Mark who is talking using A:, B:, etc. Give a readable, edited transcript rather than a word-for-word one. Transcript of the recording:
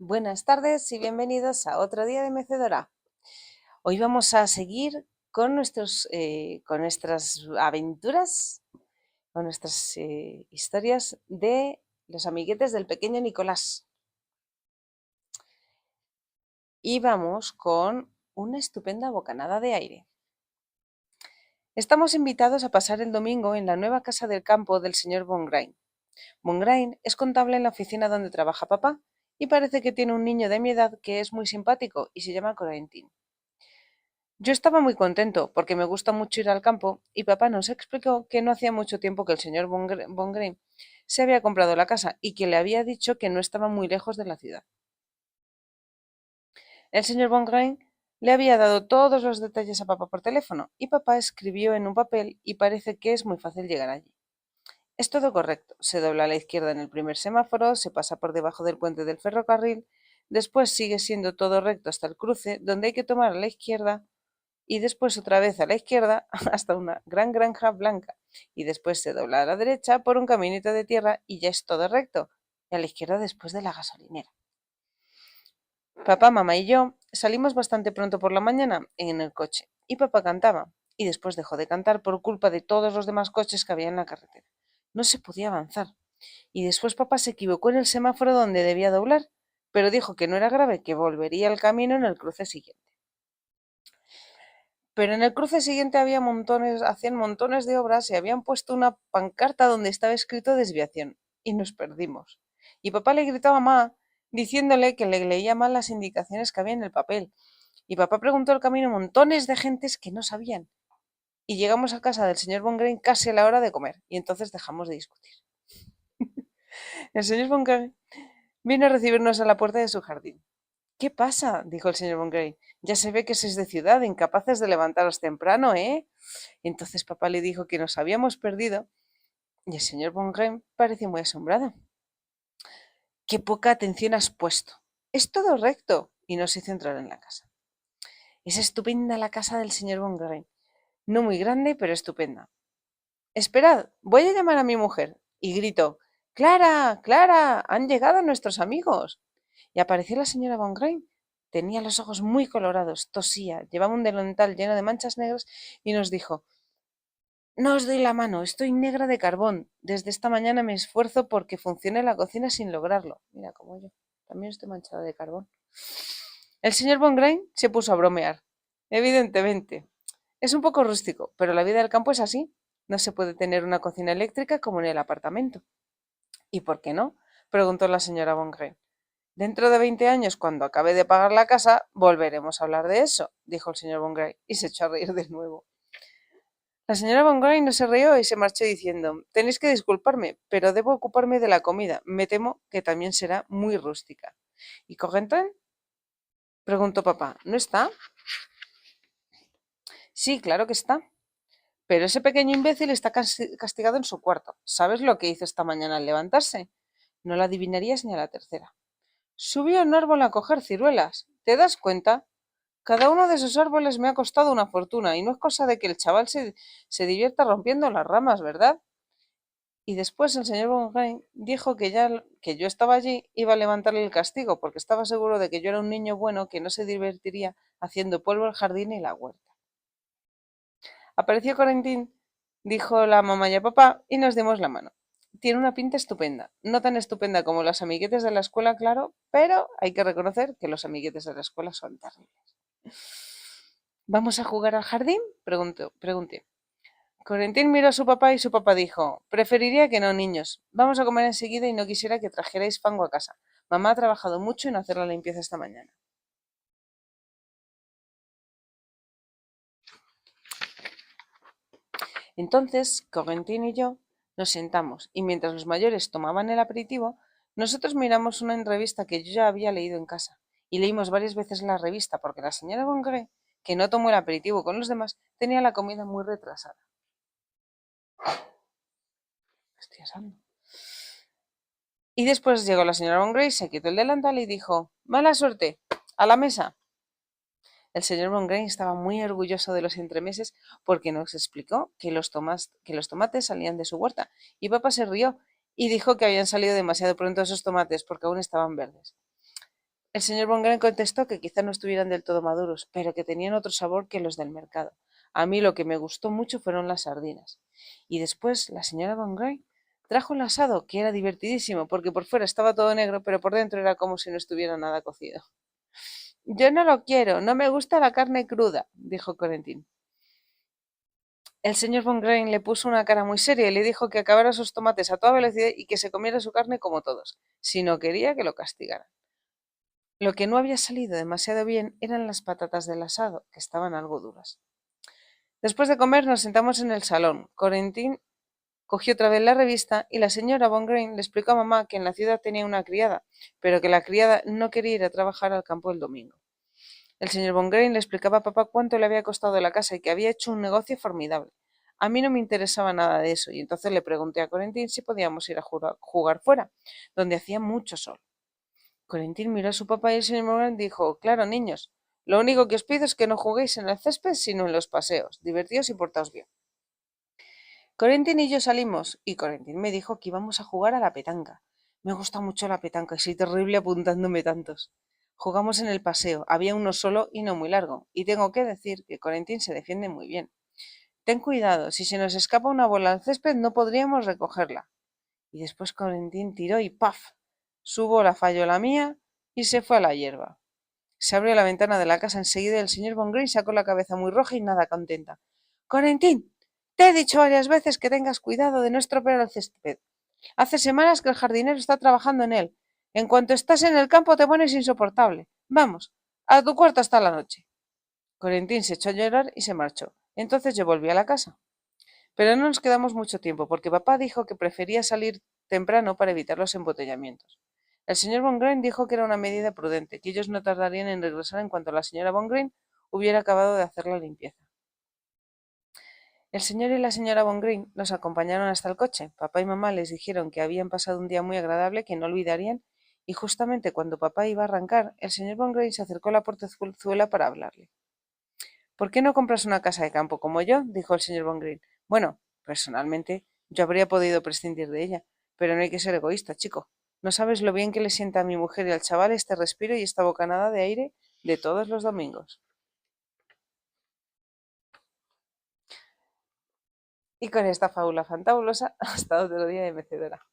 A: Buenas tardes y bienvenidos a otro día de mecedora. Hoy vamos a seguir con con nuestras aventuras, con nuestras historias de los amiguetes del pequeño Nicolás. Y vamos con una estupenda bocanada de aire. Estamos invitados a pasar el domingo en la nueva casa del campo del señor Von Grain. Von Grain es contable en la oficina donde trabaja papá y parece que tiene un niño de mi edad que es muy simpático y se llama Corentin. Yo estaba muy contento porque me gusta mucho ir al campo y papá nos explicó que no hacía mucho tiempo que el señor Von Green se había comprado la casa y que le había dicho que no estaba muy lejos de la ciudad. El señor Von Green le había dado todos los detalles a papá por teléfono y papá escribió en un papel y parece que es muy fácil llegar allí. Es todo correcto. Se dobla a la izquierda en el primer semáforo, se pasa por debajo del puente del ferrocarril, después sigue siendo todo recto hasta el cruce, donde hay que tomar a la izquierda y después otra vez a la izquierda hasta una gran granja blanca y después se dobla a la derecha por un caminito de tierra y ya es todo recto y a la izquierda después de la gasolinera. Papá, mamá y yo salimos bastante pronto por la mañana en el coche y papá cantaba y después dejó de cantar por culpa de todos los demás coches que había en la carretera. No se podía avanzar y después papá se equivocó en el semáforo donde debía doblar, pero dijo que no era grave, que volvería al camino en el cruce siguiente. Pero en el cruce siguiente hacían montones de obras y habían puesto una pancarta donde estaba escrito desviación. Y nos perdimos. Y papá le gritó a mamá diciéndole que le leía mal las indicaciones que había en el papel. Y papá preguntó el camino a montones de gentes que no sabían. Y llegamos a casa del señor Von Grain casi a la hora de comer. Y entonces dejamos de discutir. El señor Von Grain vino a recibirnos a la puerta de su jardín. ¿Qué pasa? Dijo el señor Von Grain. Ya se ve que sois de ciudad, incapaces de levantaros temprano, ¿eh? Entonces papá le dijo que nos habíamos perdido y el señor Von Grain pareció muy asombrado. ¡Qué poca atención has puesto! Es todo recto. Y nos hizo entrar en la casa. Es estupenda la casa del señor Von Grain. No muy grande, pero estupenda. Esperad, voy a llamar a mi mujer. Y gritó, Clara, Clara, han llegado nuestros amigos. Y apareció la señora Von Grain. Tenía los ojos muy colorados, tosía, llevaba un delantal lleno de manchas negras y nos dijo, no os doy la mano, estoy negra de carbón. Desde esta mañana me esfuerzo porque funcione la cocina sin lograrlo. Mira, como yo, también estoy manchada de carbón. El señor Von Grain se puso a bromear. Evidentemente. Es un poco rústico, pero la vida del campo es así. No se puede tener una cocina eléctrica como en el apartamento. ¿Y por qué no? Preguntó la señora Von Grain. Dentro de 20 años, cuando acabe de pagar la casa, volveremos a hablar de eso, dijo el señor Von Grain y se echó a reír de nuevo. La señora Von Grain no se rió y se marchó diciendo, tenéis que disculparme, pero debo ocuparme de la comida. Me temo que también será muy rústica. ¿Y Cogentin? Preguntó papá. ¿No está? Sí, claro que está. Pero ese pequeño imbécil está castigado en su cuarto. ¿Sabes lo que hizo esta mañana al levantarse? No lo adivinarías ni a la tercera. Subió a un árbol a coger ciruelas. ¿Te das cuenta? Cada uno de esos árboles me ha costado una fortuna y no es cosa de que el chaval se divierta rompiendo las ramas, ¿verdad? Y después el señor Von Grain dijo que ya que yo estaba allí iba a levantarle el castigo porque estaba seguro de que yo era un niño bueno que no se divertiría haciendo polvo el jardín y la huerta. Apareció Corentín, dijo la mamá y a papá y nos dimos la mano. Tiene una pinta estupenda, no tan estupenda como los amiguetes de la escuela, claro, pero hay que reconocer que los amiguetes de la escuela son terribles. ¿Vamos a jugar al jardín? Pregunté. Corentín miró a su papá y su papá dijo, preferiría que no, niños. Vamos a comer enseguida y no quisiera que trajerais fango a casa. Mamá ha trabajado mucho en hacer la limpieza esta mañana. Entonces, Corentín y yo nos sentamos y mientras los mayores tomaban el aperitivo, nosotros miramos una revista que yo ya había leído en casa y leímos varias veces la revista porque la señora Bongré, que no tomó el aperitivo con los demás, tenía la comida muy retrasada. Estoy asando. Y después llegó la señora Von Grace, se quitó el delantal y dijo, mala suerte, a la mesa. El señor Von Grace estaba muy orgulloso de los entremeses porque nos explicó que los tomates salían de su huerta. Y papá se rió y dijo que habían salido demasiado pronto esos tomates porque aún estaban verdes. El señor Von Grain contestó que quizá no estuvieran del todo maduros, pero que tenían otro sabor que los del mercado. A mí lo que me gustó mucho fueron las sardinas. Y después la señora Von Grain trajo el asado, que era divertidísimo, porque por fuera estaba todo negro, pero por dentro era como si no estuviera nada cocido. Yo no lo quiero, no me gusta la carne cruda, dijo Corentín. El señor Von Grain le puso una cara muy seria y le dijo que acabara sus tomates a toda velocidad y que se comiera su carne como todos, si no quería que lo castigaran. Lo que no había salido demasiado bien eran las patatas del asado, que estaban algo duras. Después de comer nos sentamos en el salón. Corentín cogió otra vez la revista y la señora Von Grain le explicó a mamá que en la ciudad tenía una criada, pero que la criada no quería ir a trabajar al campo el domingo. El señor Von Grain le explicaba a papá cuánto le había costado la casa y que había hecho un negocio formidable. A mí no me interesaba nada de eso y entonces le pregunté a Corentín si podíamos ir a jugar fuera, donde hacía mucho sol. Corentín miró a su papá y el señor Morgan dijo: Claro, niños, lo único que os pido es que no juguéis en el césped, sino en los paseos. Divertíos y portaos bien. Corentín y yo salimos, y Corentín me dijo que íbamos a jugar a la petanca. Me gusta mucho la petanca y soy terrible apuntándome tantos. Jugamos en el paseo, había uno solo y no muy largo, y tengo que decir que Corentín se defiende muy bien. Ten cuidado, si se nos escapa una bola al césped no podríamos recogerla. Y después Corentín tiró y ¡paf! Su bola falló la mía y se fue a la hierba. Se abrió la ventana de la casa enseguida y el señor Von Green sacó la cabeza muy roja y nada contenta. Corentín, te he dicho varias veces que tengas cuidado de no estropear el césped. Hace semanas que el jardinero está trabajando en él. En cuanto estás en el campo te pones insoportable. Vamos, a tu cuarto hasta la noche. Corentín se echó a llorar y se marchó. Entonces yo volví a la casa. Pero no nos quedamos mucho tiempo, porque papá dijo que prefería salir temprano para evitar los embotellamientos. El señor Von Green dijo que era una medida prudente, que ellos no tardarían en regresar en cuanto la señora Von Green hubiera acabado de hacer la limpieza. El señor y la señora Von Green los acompañaron hasta el coche. Papá y mamá les dijeron que habían pasado un día muy agradable que no olvidarían, y justamente cuando papá iba a arrancar, el señor Von Green se acercó a la portezuela para hablarle. ¿Por qué no compras una casa de campo como yo?, dijo el señor Von Green. Bueno, personalmente, yo habría podido prescindir de ella, pero no hay que ser egoísta, chico. No sabes lo bien que le sienta a mi mujer y al chaval este respiro y esta bocanada de aire de todos los domingos. Y con esta fábula fantabulosa, hasta otro día de mecedora.